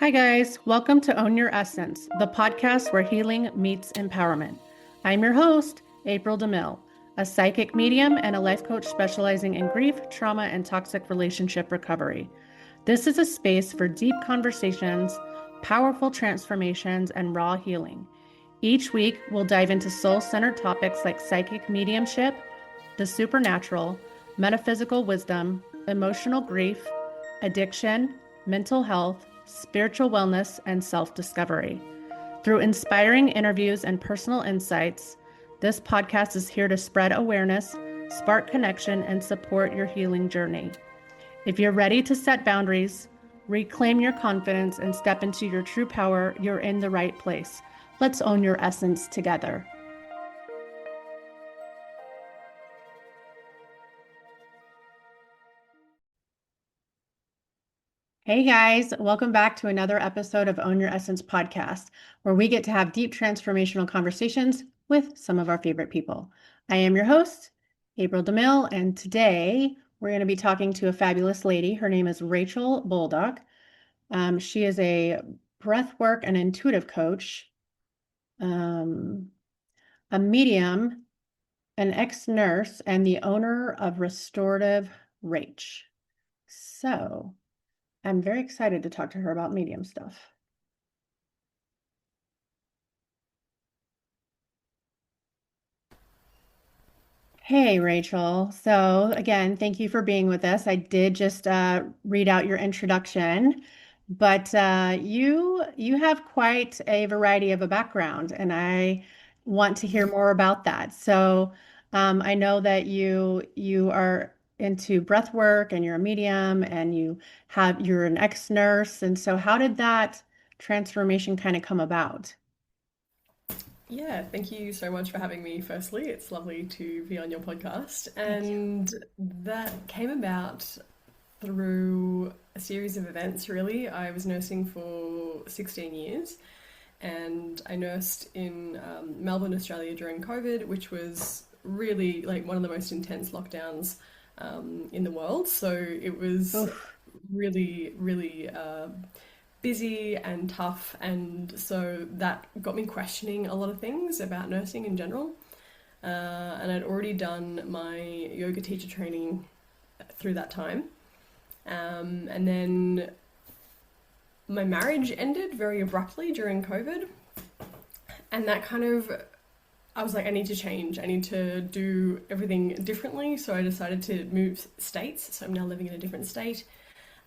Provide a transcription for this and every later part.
Hi, guys. Welcome to Own Your Essence, the podcast where healing meets empowerment. I'm your host, April DeMille, a psychic medium and a life coach specializing in grief, trauma, and toxic relationship recovery. This is a space for deep conversations, powerful transformations, and raw healing. Each week, we'll dive into soul centered topics like psychic mediumship, the supernatural, metaphysical wisdom, emotional grief, addiction, mental health, spiritual wellness, and self discovery. Through inspiring interviews and personal insights, this podcast is here to spread awareness, spark connection, and support your healing journey. If you're ready to set boundaries, reclaim your confidence, and step into your true power, you're in the right place. Let's own your essence together. Hey guys, welcome back to another episode of Own Your Essence podcast, where we get to have deep transformational conversations with some of our favorite people. I am your host, April DeMille, and today we're going to be talking to a fabulous lady. Her name is Rachel Baldock. She is a breathwork and intuitive coach, a medium, an ex-nurse, and the owner of Restorative Rach. So I'm very excited to talk to her about medium stuff. Hey, Rachel. So again, thank you for being with us. I did just read out your introduction, but you have quite a variety of a background, and I want to hear more about that. So I know that you are into breath work, and you're a medium, and you're an ex-nurse. And so how did that transformation kind of come about? Yeah, thank you so much for having me, firstly. It's lovely to be on your podcast. Thank you. And that came about through a series of events, really. I was nursing for 16 years and I nursed in Melbourne, Australia during COVID, which was really like one of the most intense lockdowns in the world. So it was Oof. really busy and tough, and so that got me questioning a lot of things about nursing in general. And I'd already done my yoga teacher training through that time. And then my marriage ended very abruptly during COVID, and that kind of I was like, I need to change. I need to do everything differently. So I decided to move states. So I'm now living in a different state,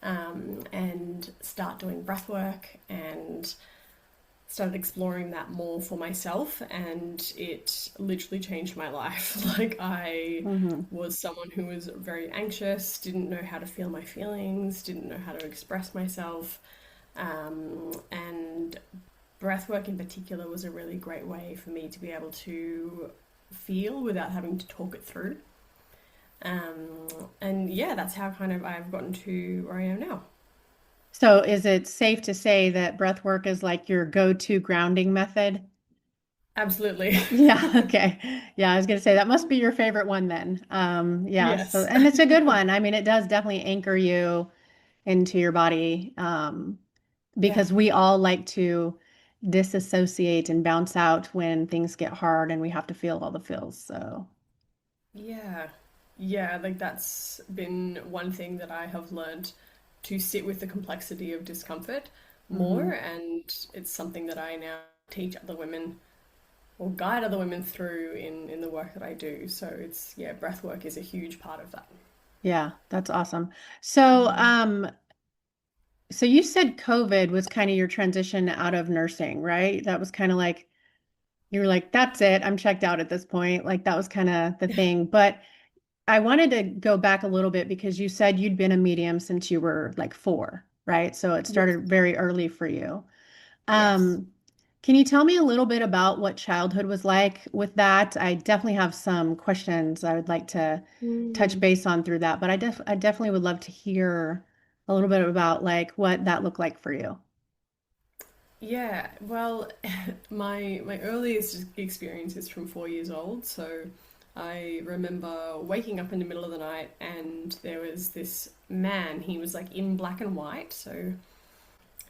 and start doing breath work and started exploring that more for myself, and it literally changed my life. Like, I Hmm. was someone who was very anxious, didn't know how to feel my feelings, didn't know how to express myself, and breathwork in particular was a really great way for me to be able to feel without having to talk it through. And yeah, that's how kind of I've gotten to where I am now. So is it safe to say that breath work is like your go-to grounding method? Absolutely. Yeah, okay. Yeah, I was gonna say that must be your favorite one then. Yeah, so Yes. and it's a good one. I mean, it does definitely anchor you into your body, Yeah. because we all like to disassociate and bounce out when things get hard and we have to feel all the feels. So, Yeah. Yeah, like that's been one thing that I have learned, to sit with the complexity of discomfort more, mhm. and it's something that I now teach other women or guide other women through in the work that I do. So it's, yeah, breath work is a huge part of that. Yeah, that's awesome. So, so you said COVID was kind of your transition out of nursing, right? That was kind of like you were like, that's it, I'm checked out at this point. Like that was kind of the thing. But I wanted to go back a little bit because you said you'd been a medium since you were like 4, right? So it Yes. started very early for you. Yes. Um, can you tell me a little bit about what childhood was like with that? I definitely have some questions I would like to touch Mm. base on through that, but I definitely would love to hear a little bit about like what that looked like for you. Yeah, well, my earliest experience is from 4 years old. So I remember waking up in the middle of the night and there was this man. He was like in black and white, so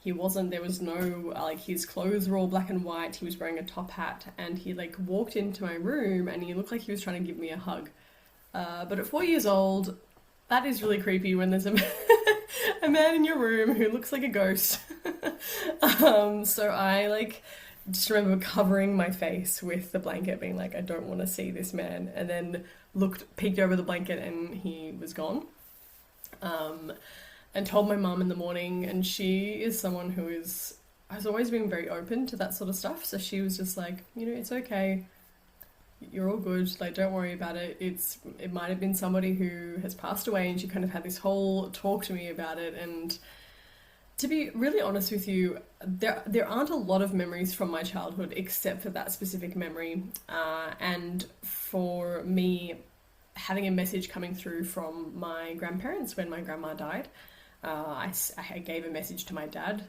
He wasn't. There was no like his clothes were all black and white. He was wearing a top hat, and he like walked into my room, and he looked like he was trying to give me a hug. But at 4 years old, that is really creepy when there's a a man in your room who looks like a ghost. So I like just remember covering my face with the blanket, being like, I don't want to see this man, and then peeked over the blanket, and he was gone. Um, and told my mum in the morning, and she is someone who has always been very open to that sort of stuff. So she was just like, it's okay, you're all good, like don't worry about it. It might have been somebody who has passed away, and she kind of had this whole talk to me about it. And to be really honest with you, there aren't a lot of memories from my childhood except for that specific memory. And for me, having a message coming through from my grandparents when my grandma died, I gave a message to my dad,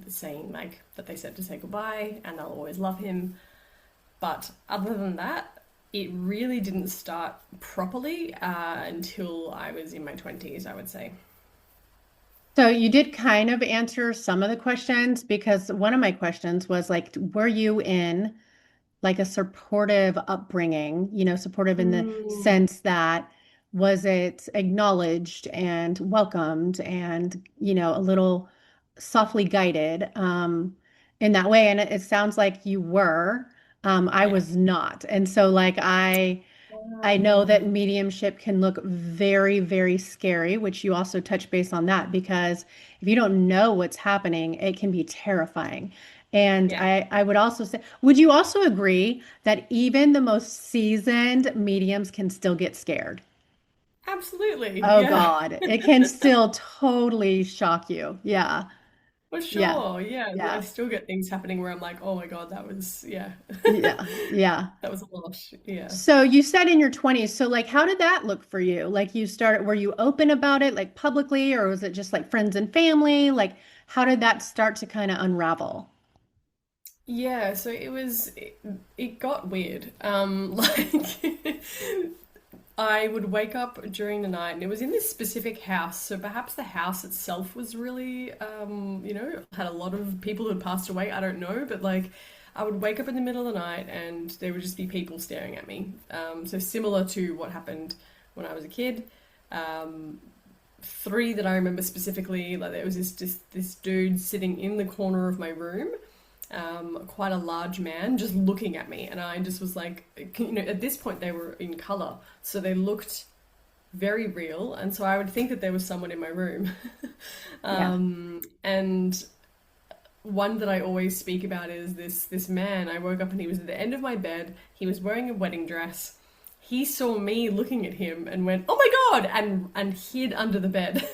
saying like that they said to say goodbye and I'll always love him. But other than that, it really didn't start properly until I was in my 20s, I would say. So you did kind of answer some of the questions because one of my questions was like, were you in like a supportive upbringing, supportive in the Mm, sense that was it acknowledged and welcomed and, a little softly guided in that way. And it sounds like you were. I yeah. was not. And so like I know that Um, mediumship can look very, very scary, which you also touch base on that because if you don't know what's happening, it can be terrifying. And yeah, I would also say, would you also agree that even the most seasoned mediums can still get scared? absolutely. Oh Yeah, God, it can still totally shock you. Yeah, for yeah, sure. Yeah, I yeah, still get things happening where I'm like, oh my God, that was, yeah, yeah, yeah. that was a lot. Yeah. So you said in your 20s. So like how did that look for you? Like you started, were you open about it like publicly or was it just like friends and family? Like how did that start to kind of unravel? Yeah, so it got weird. Like I would wake up during the night and it was in this specific house. So perhaps the house itself was really, had a lot of people who had passed away. I don't know, but like I would wake up in the middle of the night and there would just be people staring at me. So similar to what happened when I was a kid. Um, Three that I remember specifically, like there was this dude sitting in the corner of my room, quite a large man, just looking at me, and I just was like, at this point they were in color, so they looked very real, and so I would think that there was someone in my room. Yeah. And one that I always speak about is this man. I woke up and he was at the end of my bed. He was wearing a wedding dress. He saw me looking at him and went, "Oh my God!" and hid under the bed.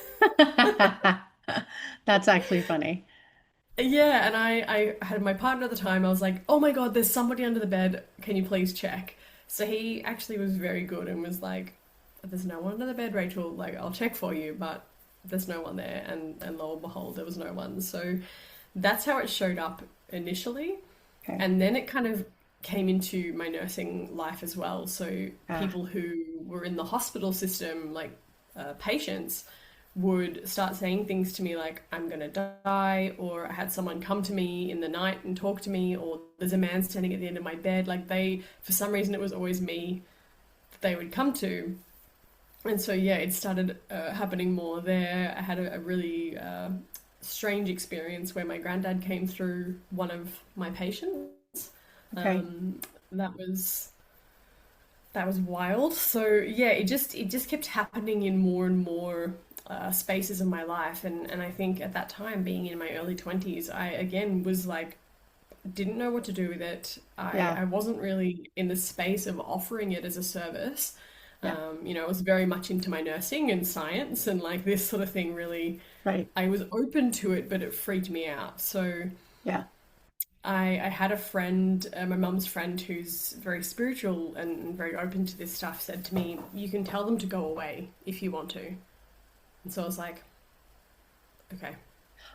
That's actually funny. Yeah, and I had my partner at the time. I was like, "Oh my God, there's somebody under the bed. Can you please check?" So he actually was very good and was like, "There's no one under the bed, Rachel. Like, I'll check for you, but there's no one there." And lo and behold, there was no one. So that's how it showed up initially, Okay. and then it kind of came into my nursing life as well. So Ah, people who were in the hospital system, like patients, would start saying things to me like, I'm gonna die, or I had someone come to me in the night and talk to me, or there's a man standing at the end of my bed. Like, for some reason, it was always me that they would come to. And so, yeah, it started happening more there. I had a really strange experience where my granddad came through one of my patients. okay. That was wild. So yeah, it just kept happening in more and more spaces of my life, and I think at that time, being in my early 20s, I again was like didn't know what to do with it. I Yeah. wasn't really in the space of offering it as a service. Yeah. I was very much into my nursing and science and like this sort of thing. Really, Right. I was open to it, but it freaked me out. So Yeah. I had a friend, my mum's friend, who's very spiritual and very open to this stuff, said to me, "You can tell them to go away if you want to." And so I was like, "Okay."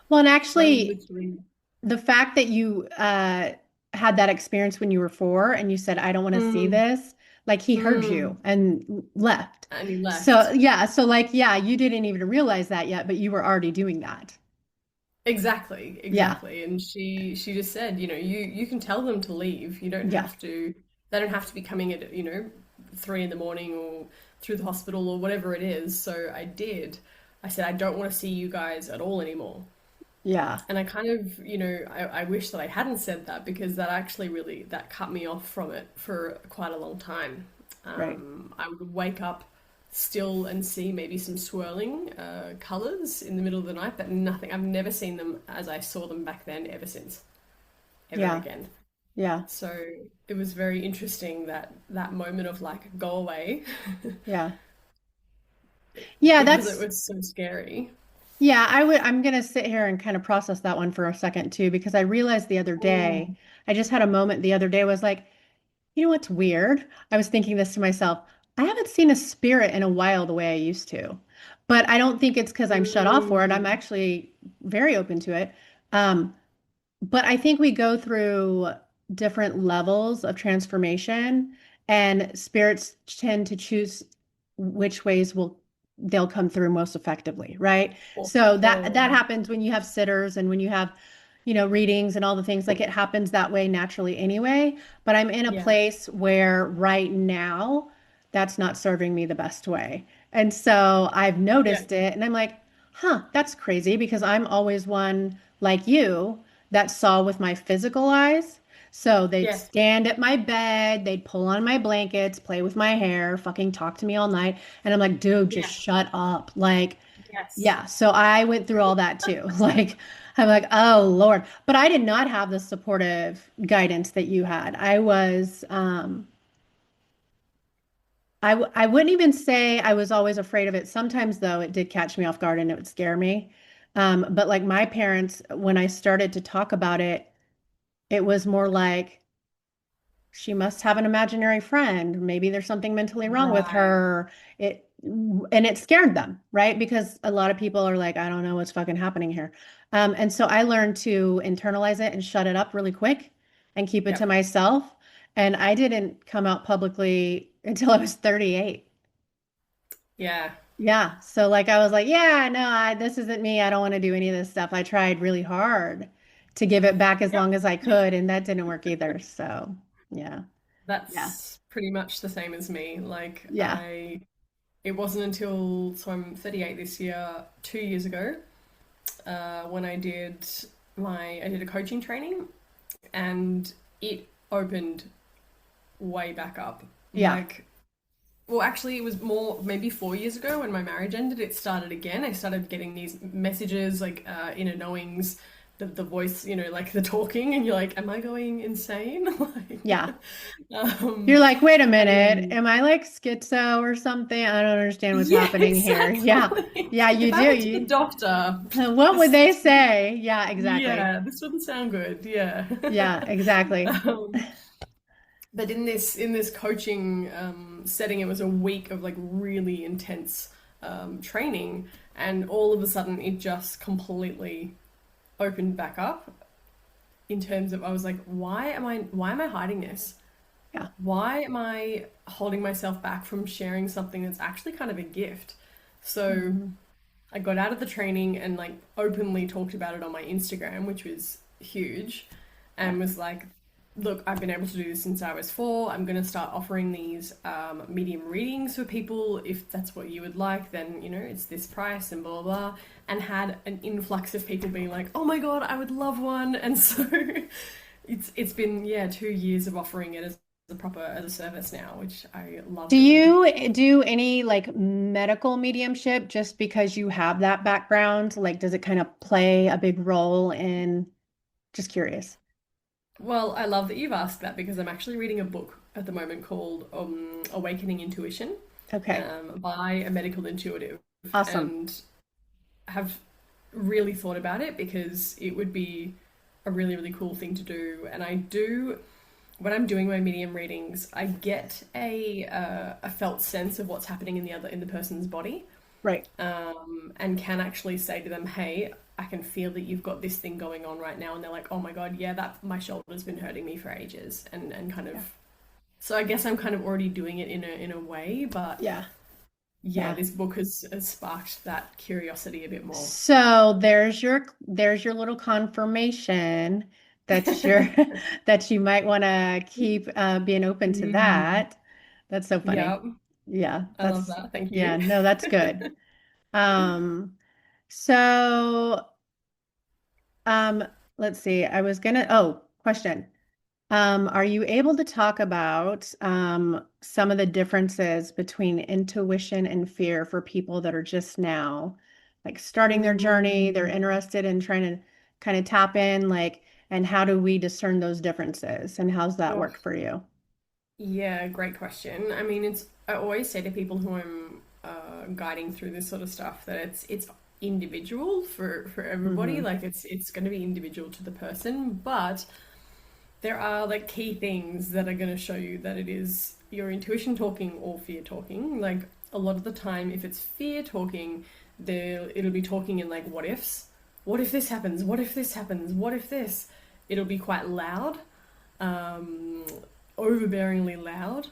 Well, and So that was actually, literally, the fact that you had that experience when you were 4 and you said, I don't want to see mm, this, like he heard you mm, and left. and he So, left. yeah. So, like, yeah, you didn't even realize that yet, but you were already doing that. Exactly, Yeah. exactly. And she just said, you can tell them to leave. You don't Yeah. have to they don't have to be coming at, 3 in the morning or through the hospital or whatever it is. So I did. I said, I don't want to see you guys at all anymore. Yeah. And I kind of, I wish that I hadn't said that because that actually really that cut me off from it for quite a long time. Right. I would wake up still and see maybe some swirling colors in the middle of the night, but nothing. I've never seen them as I saw them back then ever since, ever Yeah. again. Yeah. So it was very interesting that moment of like go away Yeah. Yeah, because it that's was so scary. yeah, I'm gonna sit here and kind of process that one for a second too, because I realized the other day, Mm. I just had a moment the other day was like, you know what's weird? I was thinking this to myself. I haven't seen a spirit in a while the way I used to. But I don't think it's because I'm shut off for it. I'm Mm. actually very open to it. Um, but I think we go through different levels of transformation, and spirits tend to choose which ways will they'll come through most effectively, right? For So that sure. happens when you have sitters and when you have, readings and all the things, like it happens that way naturally anyway. But I'm in a Yeah. place where right now that's not serving me the best way. And so I've Yeah. noticed it and I'm like, huh, that's crazy because I'm always one like you that saw with my physical eyes. So they'd Yes. stand at my bed, they'd pull on my blankets, play with my hair, fucking talk to me all night. And I'm like, dude, just Yeah. shut up. Like, Yes. yeah. So I went through all that too. Like, I'm like, oh Lord. But I did not have the supportive guidance that you had. I wouldn't even say I was always afraid of it. Sometimes though, it did catch me off guard and it would scare me. But like my parents, when I started to talk about it, it was more like she must have an imaginary friend. Maybe there's something mentally wrong with Right. her. And it scared them, right? Because a lot of people are like, I don't know what's fucking happening here. And so I learned to internalize it and shut it up really quick and keep it to Yep. myself. And I didn't come out publicly until I was 38. Yeah. Yeah. So like I was like, yeah, no, this isn't me. I don't want to do any of this stuff. I tried really hard to give it back as Yep. long as I could, and that didn't work either. So yeah. Yeah. That's pretty much the same as me. Like Yeah. it wasn't until, so I'm 38 this year, 2 years ago, when I did a coaching training and it opened way back up. Yeah. Like, well, actually, it was more maybe 4 years ago when my marriage ended. It started again. I started getting these messages, like inner knowings, the voice, like the talking, and you're like, "Am I going insane?" Yeah. Like, You're um, like, wait a minute. and Am I like schizo or something? I don't understand what's yeah, happening here. Yeah. exactly. Yeah, you If I do. went to the You, doctor, what would this, they this say? Yeah, exactly. yeah, this wouldn't sound good. Yeah. Yeah, exactly. um, but in this coaching setting, it was a week of like really intense training, and all of a sudden, it just completely opened back up. In terms of, I was like, why am I hiding this? Yeah. Why am I holding myself back from sharing something that's actually kind of a gift? So Mhm. I got out of the training and like openly talked about it on my Instagram, which was huge, Yeah. and was like, look, I've been able to do this since I was 4. I'm going to start offering these medium readings for people. If that's what you would like, then, it's this price and blah, blah, blah. And had an influx of people being like, oh my God, I would love one. And so it's been, yeah, 2 years of offering it as a service now, which I love Do doing. you do any like medical mediumship just because you have that background? Like, does it kind of play a big role in, just curious. Well, I love that you've asked that because I'm actually reading a book at the moment called Awakening Intuition Okay. by a medical intuitive, Awesome. and have really thought about it because it would be a really, really cool thing to do. And I do, when I'm doing my medium readings, I get a felt sense of what's happening in the person's body, Right. and can actually say to them, "Hey, I can feel that you've got this thing going on right now," and they're like, "Oh my God, yeah, that my shoulder's been hurting me for ages," and kind of. Yeah. So I guess I'm kind of already doing it in a way, but Yeah. yeah, Yeah. this book has sparked that curiosity a bit more. So there's your little confirmation that you're that you might want to keep being open to Mm. that. That's so funny. Yeah, Yeah, I love that. Thank yeah, you. no, that's good. Um, so um, let's see. Question. Are you able to talk about some of the differences between intuition and fear for people that are just now like starting their journey? They're Mm. interested in trying to kind of tap in, like, and how do we discern those differences? And how's that Oh, work for you? yeah, great question. I mean, I always say to people who I'm guiding through this sort of stuff that it's individual for everybody. Mm-hmm. Like it's going to be individual to the person, but there are like key things that are going to show you that it is your intuition talking or fear talking. Like a lot of the time, if it's fear talking, it'll be talking in like what ifs. What if this happens? What if this happens? What if this? It'll be quite loud, um, overbearingly loud.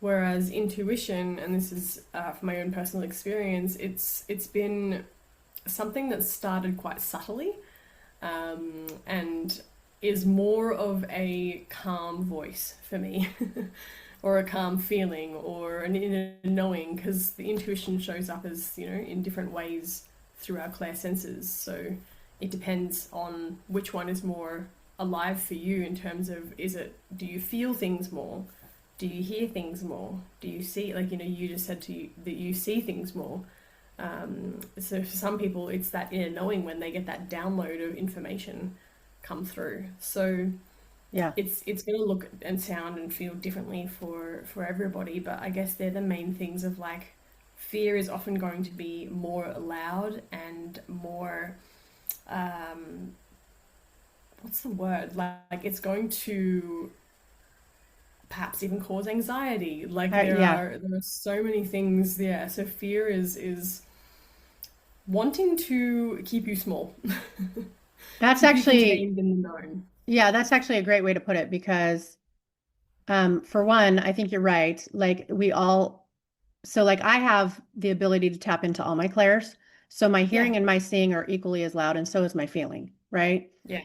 Whereas intuition, and this is from my own personal experience, it's been something that started quite subtly, and is more of a calm voice for me, or a calm feeling, or an inner knowing, because the intuition shows up as, in different ways through our clair senses. So it depends on which one is more alive for you in terms of, do you feel things more? Do you hear things more? Do you see, like, you just said that you see things more. So for some people, it's that inner knowing when they get that download of information come through. So Yeah. it's going to look and sound and feel differently for everybody. But I guess they're the main things of like fear is often going to be more loud and more what's the word? Like it's going to perhaps even cause anxiety. Like Yeah. there are so many things. Yeah. So fear is wanting to keep you small, That's keep you actually, contained in the known. yeah, that's actually a great way to put it because for one, I think you're right. Like we all, so like I have the ability to tap into all my clairs. So my Yeah. hearing and my seeing are equally as loud, and so is my feeling, right? Yeah.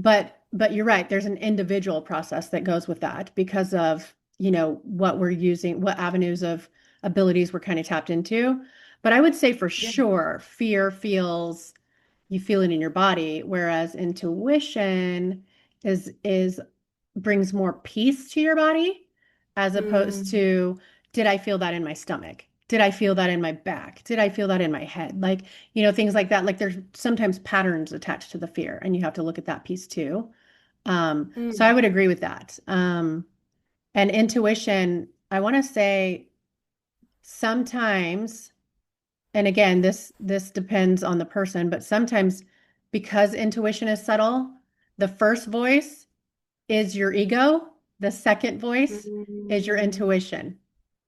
But you're right. There's an individual process that goes with that because of, what we're using, what avenues of abilities we're kind of tapped into. But I would say for Yeah. sure, you feel it in your body, whereas intuition is brings more peace to your body as opposed Mm, to, did I feel that in my stomach? Did I feel that in my back? Did I feel that in my head? Like, things like that. Like there's sometimes patterns attached to the fear, and you have to look at that piece too. So I mm, would agree with that. And intuition, I want to say sometimes, and again, this depends on the person, but sometimes because intuition is subtle, the first voice is your ego. The second voice is your mm. intuition,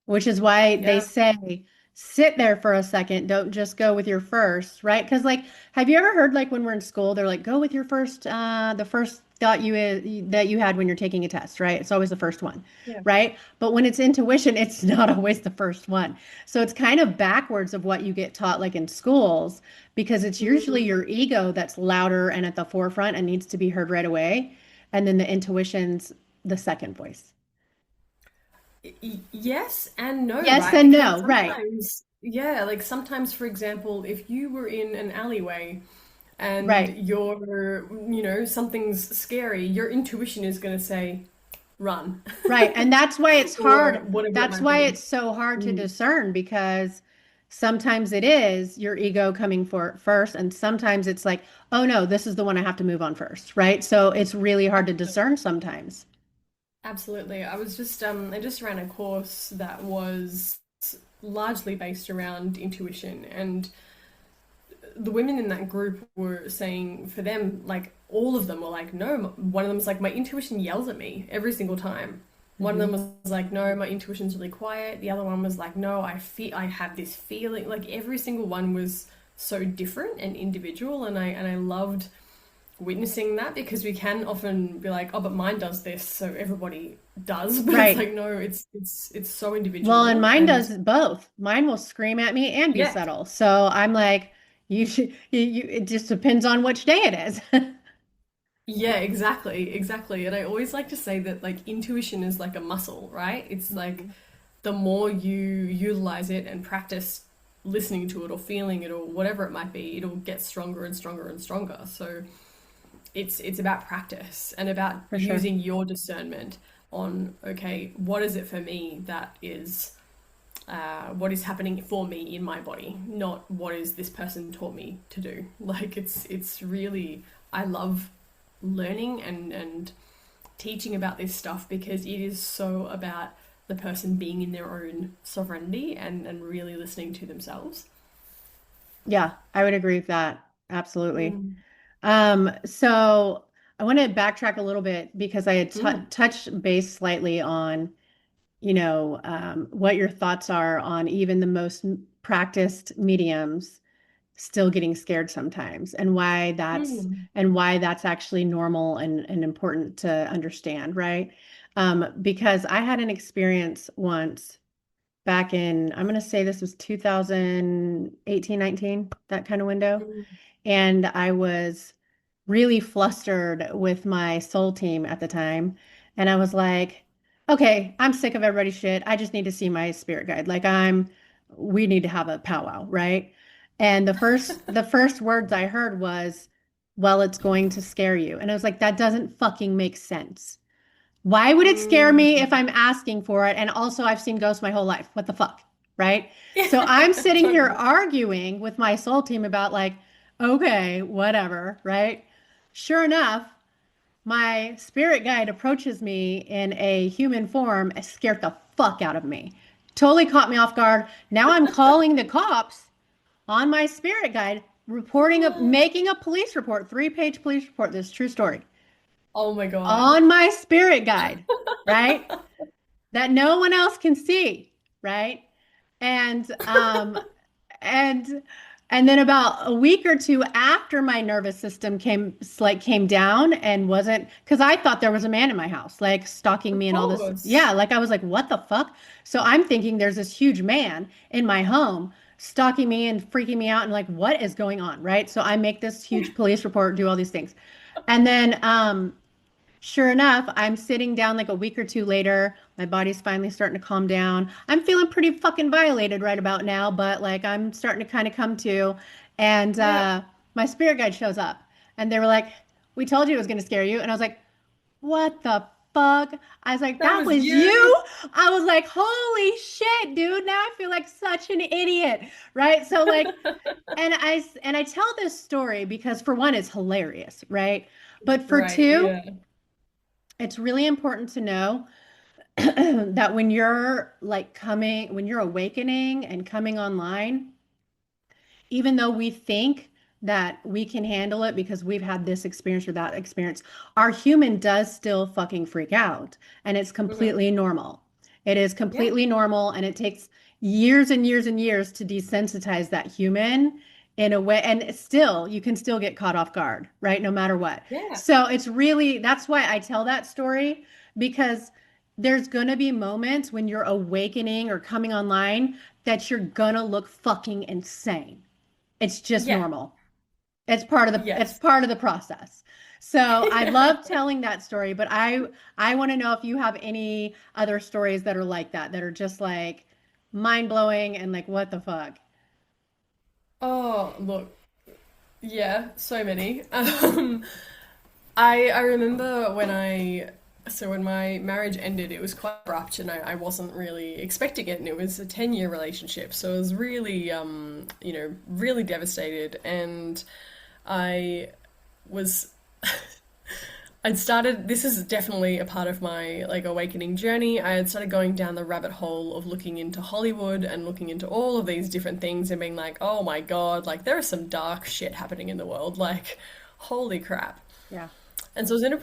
which is why they Yeah. say sit there for a second. Don't just go with your first, right? Because like, have you ever heard like when we're in school, they're like, go with your the first thought that you had when you're taking a test, right? It's always the first one, Yeah. right? But when it's intuition, it's not always the first one. So it's kind of backwards of what you get taught like in schools, because it's usually Mm. your ego that's louder and at the forefront and needs to be heard right away. And then the intuition's the second voice. Yes and no, Yes right? and Because no, right. sometimes, yeah, like sometimes, for example, if you were in an alleyway and Right. something's scary, your intuition is going to say, run, Right. And that's why it's or hard. whatever it That's might why be. it's so hard to Mm, discern because sometimes it is your ego coming for first, and sometimes it's like, oh no, this is the one I have to move on first, right? So it's really hard to absolutely. discern sometimes. Absolutely. I just ran a course that was largely based around intuition, and the women in that group were saying for them, like all of them were like, no. One of them was like, my intuition yells at me every single time. One of them Hmm. was like, no, my intuition's really quiet. The other one was like, no, I have this feeling. Like every single one was so different and individual, and I loved witnessing that, because we can often be like, oh, but mine does this, so everybody does. But it's Right. like, no, it's so Well, and individual. mine And does both. Mine will scream at me and be yeah, subtle. So I'm like, you should, it just depends on which day it is. yeah, exactly, exactly. And I always like to say that like intuition is like a muscle, right? It's like Mhm. the more you utilize it and practice listening to it or feeling it or whatever it might be, it'll get stronger and stronger and stronger. So it's about practice and about For sure. using your discernment on, okay, what is it for me that is what is happening for me in my body, not what is this person taught me to do. Like it's really, I love learning and teaching about this stuff because it is so about the person being in their own sovereignty and really listening to themselves. Yeah, I would agree with that. Absolutely. Mm. So I want to backtrack a little bit because I had Mm. touched base slightly on, what your thoughts are on even the most practiced mediums still getting scared sometimes Mm. and why that's actually normal and important to understand, right? Because I had an experience once back in, I'm going to say this was 2018, 19, that kind of window. Mm. And I was really flustered with my soul team at the time. And I was like, okay, I'm sick of everybody's shit. I just need to see my spirit guide. We need to have a powwow, right? And the first words I heard was, well, it's going to scare you. And I was like, that doesn't fucking make sense. Why would it scare me if Mm. I'm asking for it? And also, I've seen ghosts my whole life. What the fuck? Right? So I'm Yeah, sitting here totally. arguing with my soul team about, like, okay, whatever, right? Sure enough, my spirit guide approaches me in a human form, and scared the fuck out of me. Totally caught me off guard. Now I'm calling the cops on my spirit guide, making a police report, 3-page police report. This is a true story Oh my God. on my spirit guide, right? That no one else can see, right? And and and then about a week or two after my nervous system came down and wasn't, because I thought there was a man in my house like stalking Of me and all this. Yeah, course. like I was like, what the fuck? So I'm thinking there's this huge man in my home stalking me and freaking me out and like what is going on, right? So I make this huge police report, do all these things. And then sure enough, I'm sitting down like a week or two later. My body's finally starting to calm down. I'm feeling pretty fucking violated right about now, but like I'm starting to kind of come to. And Yeah, my spirit guide shows up and they were like, we told you it was going to scare you. And I was like, what the fuck? I was like, that that was was you. you? I was like, holy shit, dude. Now I feel like such an idiot. Right. So, like, and I tell this story because for one, it's hilarious. Right. It's But for great. two, Yeah. it's really important to know that when you're awakening and coming online, even though we think that we can handle it because we've had this experience or that experience, our human does still fucking freak out. And it's Hmm. completely normal. It is Yeah. completely normal. And it takes years and years and years to desensitize that human in a way. And still, you can still get caught off guard, right? No matter what. Yeah. So that's why I tell that story because there's going to be moments when you're awakening or coming online that you're going to look fucking insane. It's just Yeah. normal. It's Yes. part of the process. So I love telling that story, but I want to know if you have any other stories that are like that are just like mind blowing and like what the fuck. Oh, look. Yeah, so many. I remember when my marriage ended, it was quite abrupt, and I wasn't really expecting it, and it was a 10-year relationship, so I was really really devastated, and I was I'd started, this is definitely a part of my like awakening journey. I had started going down the rabbit hole of looking into Hollywood and looking into all of these different things and being like, oh my God, like there is some dark shit happening in the world. Like, holy crap. Yeah. And so I was in a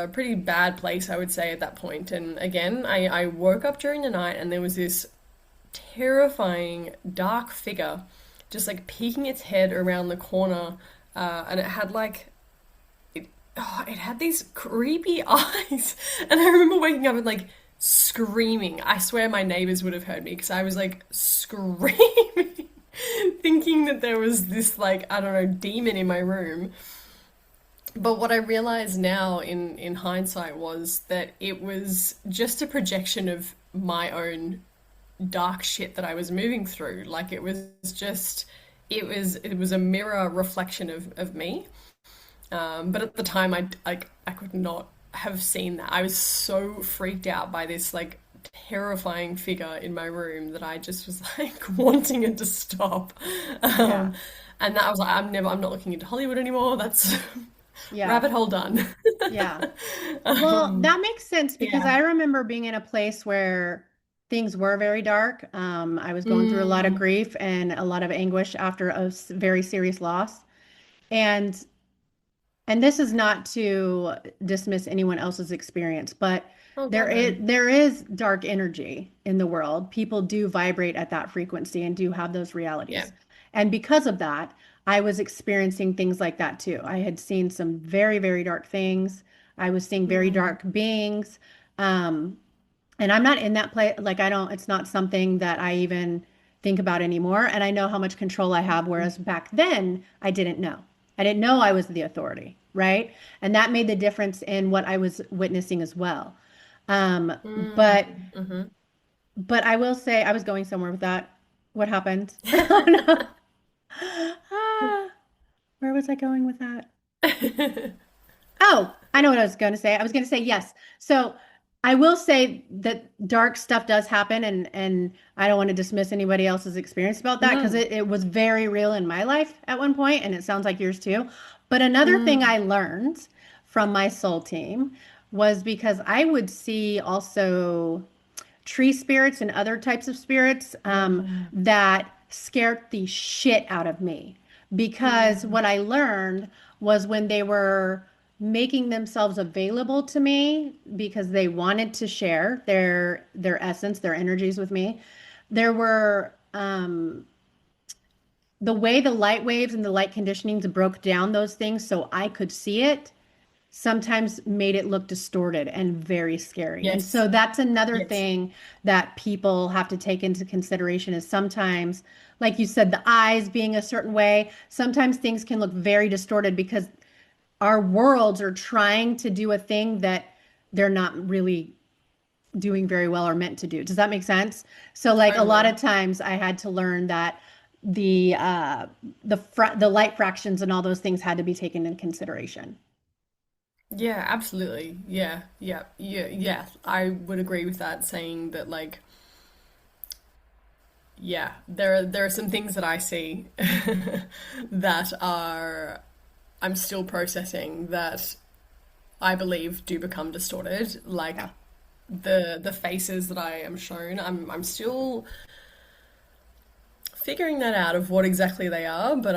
pretty bad place, I would say, at that point. And again, I woke up during the night and there was this terrifying dark figure just like peeking its head around the corner. And it had like it had these creepy eyes. And I remember waking up and like screaming. I swear my neighbors would have heard me because I was like screaming, thinking that there was this like, I don't know, demon in my room. But what I realize now in hindsight was that it was just a projection of my own dark shit that I was moving through. Like it was just it was a mirror reflection of me. But at the time, I could not have seen that. I was so freaked out by this like terrifying figure in my room that I just was like wanting it to stop. Yeah. Um, and that I was like, I'm not looking into Hollywood anymore. That's Yeah. rabbit hole done. Yeah. Well, that makes sense because Yeah. I remember being in a place where things were very dark. I was going through a lot of Mm, grief and a lot of anguish after a very serious loss. And this is not to dismiss anyone else's experience, but oh God, no. there is dark energy in the world. People do vibrate at that frequency and do have those Yeah. realities. And because of that, I was experiencing things like that too. I had seen some very, very dark things. I was seeing very Mm, dark beings. Um, and I'm not in that place. Like, I don't, it's not something that I even think about anymore. And I know how much control I have. Whereas back then, I didn't know. I didn't know I was the authority. Right. And that made the difference in what I was witnessing as well. Um, mm, but, hmm. but I will say I was going somewhere with that. What happened? Oh, no. Ah, where was I going with that? Oh, I know what I was going to say. I was going to say yes. So I will say that dark stuff does happen, and I don't want to dismiss anybody else's experience about that because Mm, it was very real in my life at one point, and it sounds like yours too. But another thing mm, I learned from my soul team was because I would see also tree spirits and other types of spirits yeah. that scared the shit out of me. Because Mm, what I learned was when they were making themselves available to me because they wanted to share their essence, their energies with me, there were the way the light waves and the light conditionings broke down those things so I could see it sometimes made it look distorted and very scary. And yes. so that's another Yes. thing that people have to take into consideration is sometimes, like you said, the eyes being a certain way, sometimes things can look very distorted because our worlds are trying to do a thing that they're not really doing very well or meant to do. Does that make sense? So like a lot of Totally. times I had to learn that the the light fractions and all those things had to be taken into consideration. Yeah, absolutely. Yeah, yeah, yeah, yeah. I would agree with that, saying that like, yeah, there are some things that I see that are I'm still processing that I believe do become distorted. Like Yeah. the faces that I am shown, I'm still figuring that out of what exactly they are, but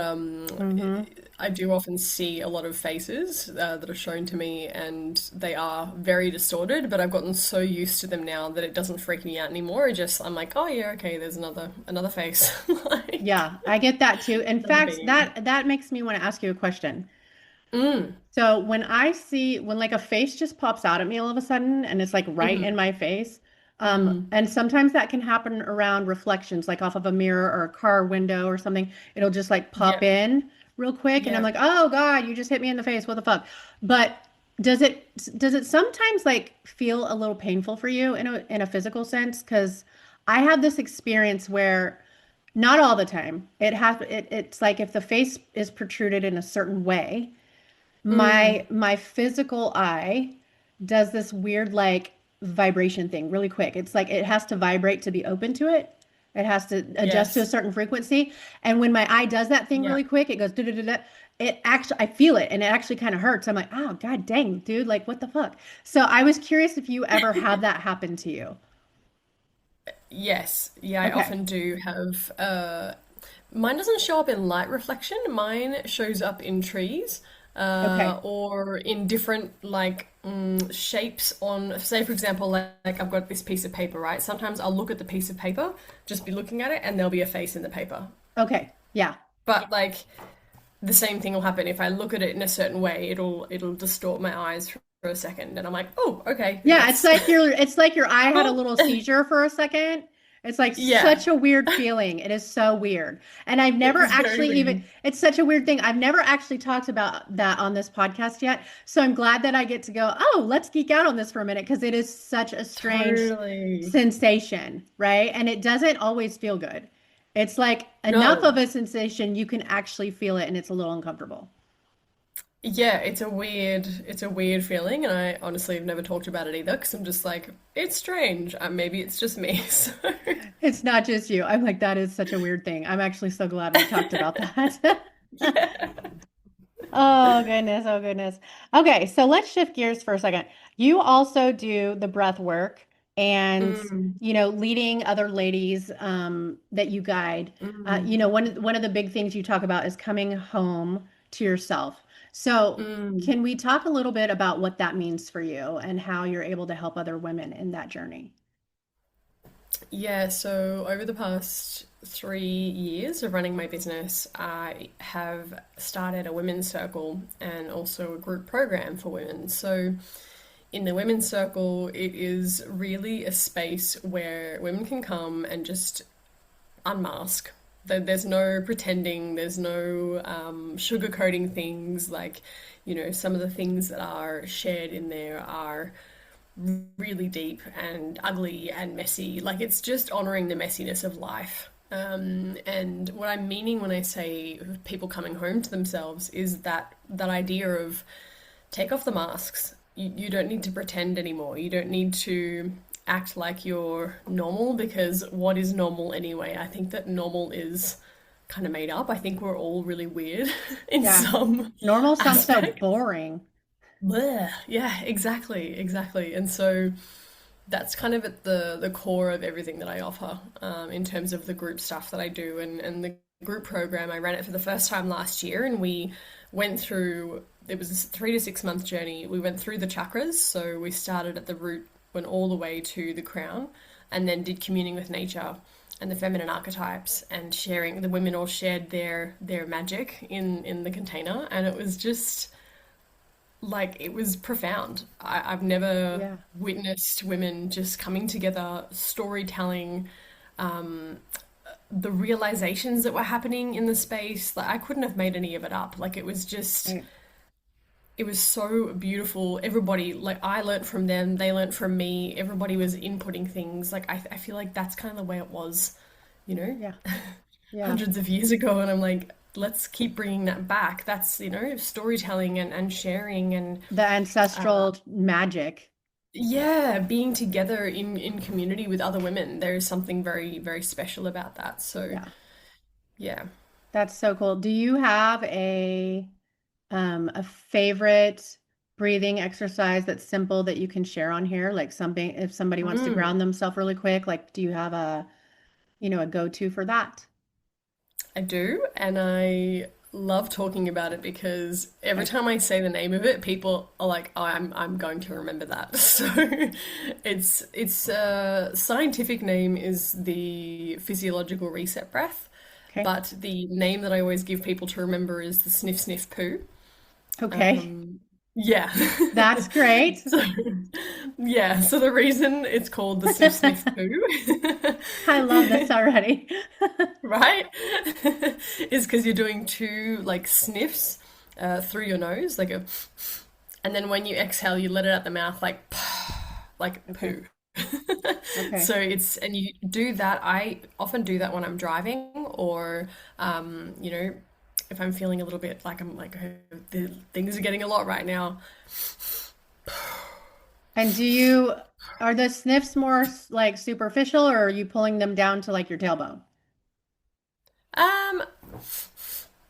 Hmm. I do often see a lot of faces that are shown to me, and they are very distorted. But I've gotten so used to them now that it doesn't freak me out anymore. It just I'm like, oh yeah, okay, there's another face, like Yeah, I get that too. In another fact, being. that makes me want to ask you a question. Mm, So when I see when like a face just pops out at me all of a sudden and it's like right in hmm, my face, mm, and sometimes that can happen around reflections, like off of a mirror or a car window or something. It'll just like pop yeah, in real quick, and I'm yeah. like, oh God, you just hit me in the face. What the fuck? But does it sometimes like feel a little painful for you in a physical sense? Because I have this experience where not all the time. It's like if the face is protruded in a certain way, Mm, my physical eye does this weird like vibration thing really quick. It's like it has to vibrate to be open to it. It has to adjust to a yes, certain frequency. And when my eye does that thing yeah. really quick, it goes da da da da. It actually I feel it and it actually kind of hurts. I'm like, oh God dang, dude, like what the fuck? So I was curious if you ever have that happen to you. Yes, yeah, I Okay. often do have. Mine doesn't show up in light reflection. Mine shows up in trees, Okay. or in different like shapes on. Say, for example, like I've got this piece of paper, right? Sometimes I'll look at the piece of paper, just be looking at it, and there'll be a face in the paper. Okay. Yeah. But like the same thing will happen if I look at it in a certain way. It'll distort my eyes for a second, and I'm like, oh, okay, Yeah, that's it's like your eye had a cool. little seizure for a second. It's like Yeah, such a weird feeling. It is so weird. And I've it never was very actually even weird. it's such a weird thing. I've never actually talked about that on this podcast yet. So I'm glad that I get to go, "Oh, let's geek out on this for a minute," because it is such a strange Totally. sensation, right? And it doesn't always feel good. It's like enough No. of a sensation you can actually feel it and it's a little uncomfortable. Yeah, it's a weird feeling, and I honestly have never talked about it either because I'm just like, it's strange. Maybe it's just me. So, It's not just you. I'm like, that is such a weird thing. I'm actually so glad we talked about that. yeah. Oh goodness, oh goodness. Okay, so let's shift gears for a second. You also do the breath work and Mm, leading other ladies that you guide. mm, One of the big things you talk about is coming home to yourself. So mm. can we talk a little bit about what that means for you and how you're able to help other women in that journey? Yeah, so over the past 3 years of running my business, I have started a women's circle and also a group program for women. So in the women's circle, it is really a space where women can come and just unmask. There's no pretending, there's no sugarcoating things. Like, some of the things that are shared in there are really deep and ugly and messy. Like, it's just honoring the messiness of life. And what I'm meaning when I say people coming home to themselves is that idea of take off the masks. You don't need to pretend anymore. You don't need to act like you're normal because what is normal anyway? I think that normal is kind of made up. I think we're all really weird in Yeah. some Normal sounds so aspects. boring. Bleh. Yeah, exactly, exactly. And so that's kind of at the core of everything that I offer in terms of the group stuff that I do and the group program. I ran it for the first time last year, and we went through. It was a 3 to 6 month journey. We went through the chakras, so we started at the root, went all the way to the crown, and then did communing with nature and the feminine archetypes and sharing. The women all shared their magic in the container, and it was just like it was profound. I've never Yeah. witnessed women just coming together, storytelling, the realizations that were happening in the space. Like I couldn't have made any of it up. Like it was just, Right. it was so beautiful. Everybody, like I learnt from them, they learnt from me. Everybody was inputting things. Like I feel like that's kind of the way it was, you know, Yeah. Yeah. hundreds of years ago. And I'm like, let's keep bringing that back. That's, storytelling and sharing and The uh, ancestral magic. yeah, being together in community with other women. There is something very, very special about that. So, Yeah. yeah. That's so cool. Do you have a favorite breathing exercise that's simple that you can share on here? Like something if somebody wants to Mm, ground themselves really quick, like do you have a go-to for that? I do, and I love talking about it because every Okay. time I say the name of it, people are like, "Oh, I'm going to remember that." So, it's scientific name is the physiological reset breath, Okay. but the name that I always give people to remember is the sniff sniff poo. Okay. Um, yeah. That's great. So, yeah, so the reason it's called the sniff sniff poo, I love this already. right, is because you're doing two like sniffs through your nose, like a, and then when you exhale, you let it out the mouth like Okay. poo. Okay. So and you do that. I often do that when I'm driving or, um, you know, if I'm feeling a little bit like I'm like, "Oh, the things are getting a lot right now." And are the sniffs more like superficial or are you pulling them down to like your tailbone? Um,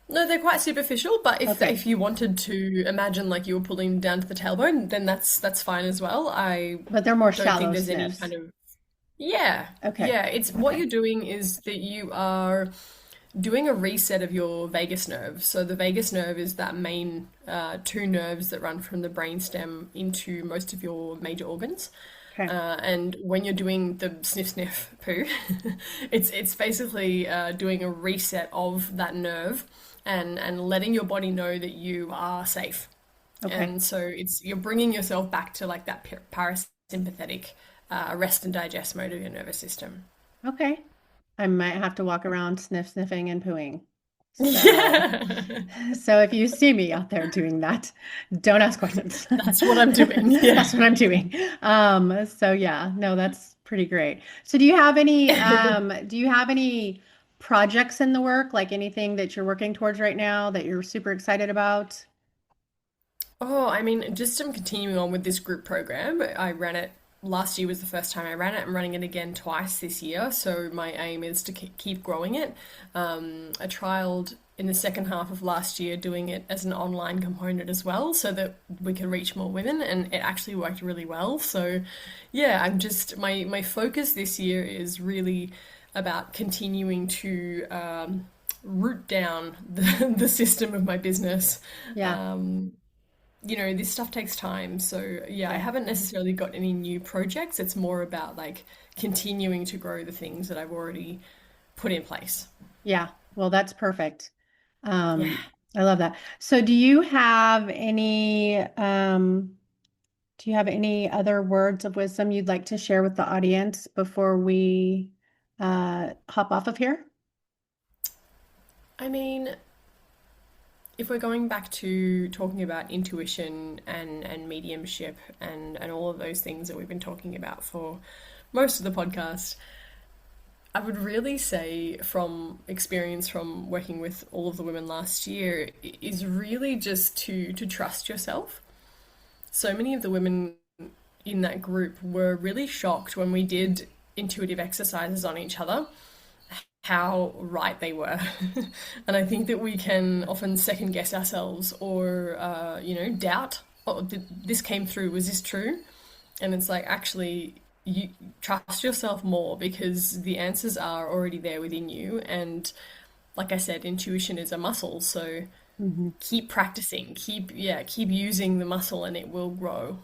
no, they're quite superficial, but Okay. if you wanted to imagine like you were pulling down to the tailbone, then that's fine as well. I But they're more don't think shallow there's any sniffs. kind of yeah, Okay. yeah. It's what Okay. you're doing is that you are doing a reset of your vagus nerve. So the vagus nerve is that main two nerves that run from the brainstem into most of your major organs. Okay. And when you're doing the sniff sniff poo, it's basically doing a reset of that nerve and letting your body know that you are safe. Okay. And so it's you're bringing yourself back to like that parasympathetic rest and digest mode of your nervous system. Okay. I might have to walk around sniffing and pooing. So, Yeah, so if you see me out there doing that, don't ask questions. that's what I'm doing. That's what I'm doing. So yeah, no, that's pretty great. So Yeah. do you have any projects in the work, like anything that you're working towards right now that you're super excited about? Oh, I mean, just I'm continuing on with this group program. I ran it last year was the first time I ran it. I'm running it again twice this year, so my aim is to keep growing it. I trialed in the second half of last year doing it as an online component as well, so that we could reach more women, and it actually worked really well. So, yeah, I'm just my focus this year is really about continuing to root down the system of my business. Yeah, Um, this stuff takes time. So, yeah, I yeah, haven't necessarily got any new projects. It's more about like continuing to grow the things that I've already put in place. yeah. Well, that's perfect. Yeah. Um, I love that. So do you have any other words of wisdom you'd like to share with the audience before we hop off of here? I mean, if we're going back to talking about intuition and mediumship and all of those things that we've been talking about for most of the podcast, I would really say from experience from working with all of the women last year is really just to trust yourself. So many of the women in that group were really shocked when we did intuitive exercises on each other, how right they were. And I think that we can often second guess ourselves or, doubt, oh, this came through, was this true? And it's like, actually, you trust yourself more because the answers are already there within you. And like I said, intuition is a muscle. So Mhm. keep practicing, keep using the muscle and it will grow.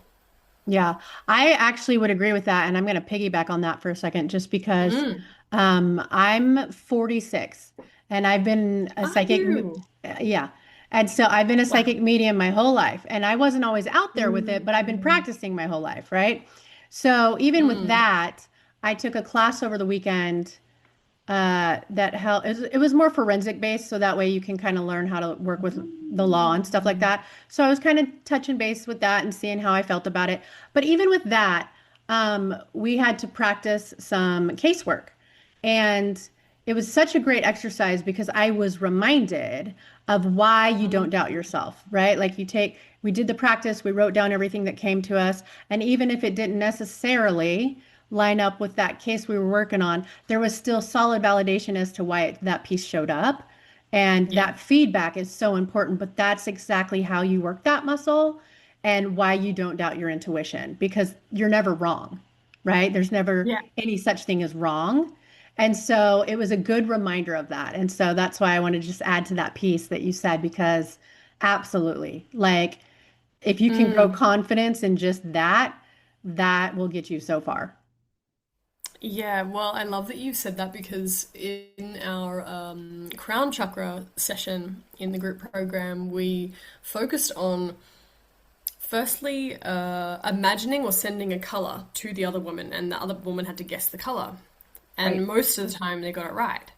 Yeah, I actually would agree with that. And I'm going to piggyback on that for a second, just because Mm. I'm 46 and I've been a Are you? yeah. And so I've been a Wow. psychic medium my whole life. And I wasn't always out there with it, but I've been Mm. practicing my whole life, right? So even with Mm. that, I took a class over the weekend that help it was more forensic based, so that way you can kind of learn how to work with the law and stuff like that. So I was kind of touching base with that and seeing how I felt about it. But even with that, we had to practice some casework, and it was such a great exercise because I was reminded of why you don't doubt Mm. yourself, right? Like we did the practice, we wrote down everything that came to us, and even if it didn't necessarily line up with that case we were working on, there was still solid validation as to why that piece showed up. And Yeah. that feedback is so important, but that's exactly how you work that muscle and why you don't doubt your intuition, because you're never wrong, right? There's never Yeah. any such thing as wrong. And so it was a good reminder of that. And so that's why I wanted to just add to that piece that you said, because absolutely, like if you can grow Mm. confidence in just that, that will get you so far. Yeah, well, I love that you said that because in our crown chakra session in the group program, we focused on firstly imagining or sending a color to the other woman, and the other woman had to guess the color. And Right. most of the time, they got it right.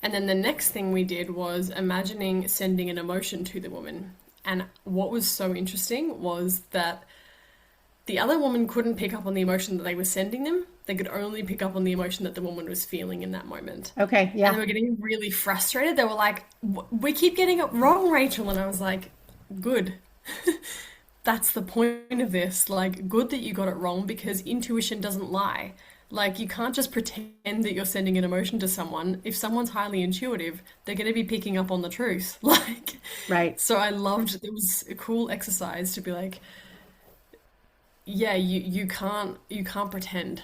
And then the next thing we did was imagining sending an emotion to the woman. And what was so interesting was that the other woman couldn't pick up on the emotion that they were sending them. They could only pick up on the emotion that the woman was feeling in that moment. Okay. And they Yeah. were getting really frustrated. They were like, "We keep getting it wrong, Rachel." And I was like, "Good. That's the point of this. Like, good that you got it wrong because intuition doesn't lie. Like, you can't just pretend that you're sending an emotion to someone. If someone's highly intuitive, they're going to be picking up on the truth." Like, Right. so I loved it was a cool exercise to be like, yeah, you can't pretend.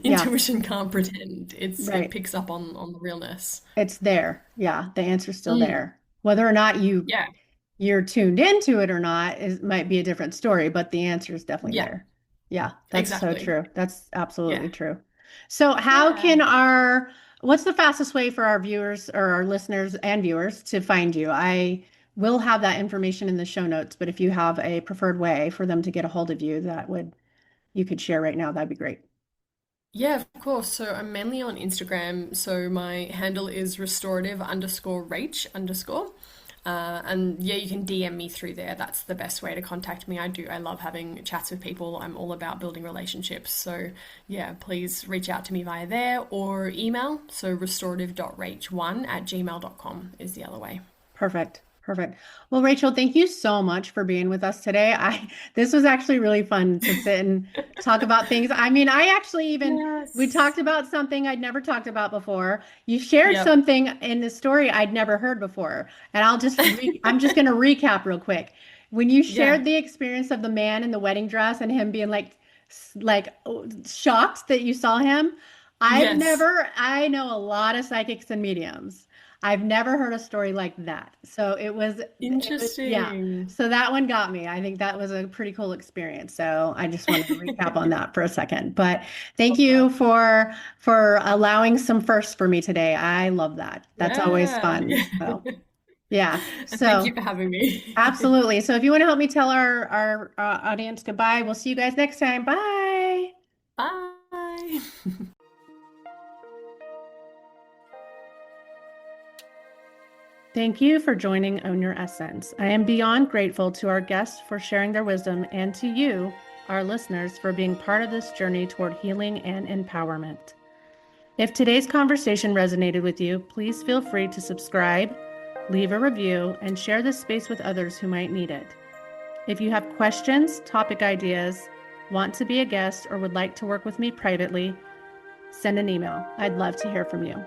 Yeah. Intuition can't pretend. It Right. picks up on the realness. It's there. Yeah. The answer's still Mm, there. Whether or not yeah, you're tuned into it or not is might be a different story, but the answer is definitely yeah. there. Yeah, that's so Exactly. true. That's absolutely Yeah. true. So, how Yeah. can what's the fastest way for our viewers or our listeners and viewers to find you? I will have that information in the show notes, but if you have a preferred way for them to get a hold of you, you could share right now, that'd be great. Yeah, of course. So I'm mainly on Instagram. So my handle is restorative underscore rach underscore. And yeah, you can DM me through there. That's the best way to contact me. I love having chats with people. I'm all about building relationships. So yeah, please reach out to me via there or email. So restorative.rach1@gmail.com is the other way. Perfect. Perfect. Well, Rachel, thank you so much for being with us today. This was actually really fun to sit and talk about things. I mean, I actually even we Yes. talked about something I'd never talked about before. You shared Yep. something in the story I'd never heard before. And I'm just going to recap real quick. When you Yeah. shared the experience of the man in the wedding dress and him being shocked that you saw him, Yes. I know a lot of psychics and mediums. I've never heard a story like that. So yeah. Interesting. So that one got me. I think that was a pretty cool experience. So I just wanted to recap on that for a second. But thank Love you that. for allowing some firsts for me today. I love that. That's always Yeah. fun. Yeah. So yeah. And thank you So for having me. absolutely. So if you want to help me tell our audience goodbye, we'll see you guys next time. Bye. Bye. Thank you for joining Own Your Essence. I am beyond grateful to our guests for sharing their wisdom and to you, our listeners, for being part of this journey toward healing and empowerment. If today's conversation resonated with you, please feel free to subscribe, leave a review, and share this space with others who might need it. If you have questions, topic ideas, want to be a guest, or would like to work with me privately, send an email. I'd love to hear from you.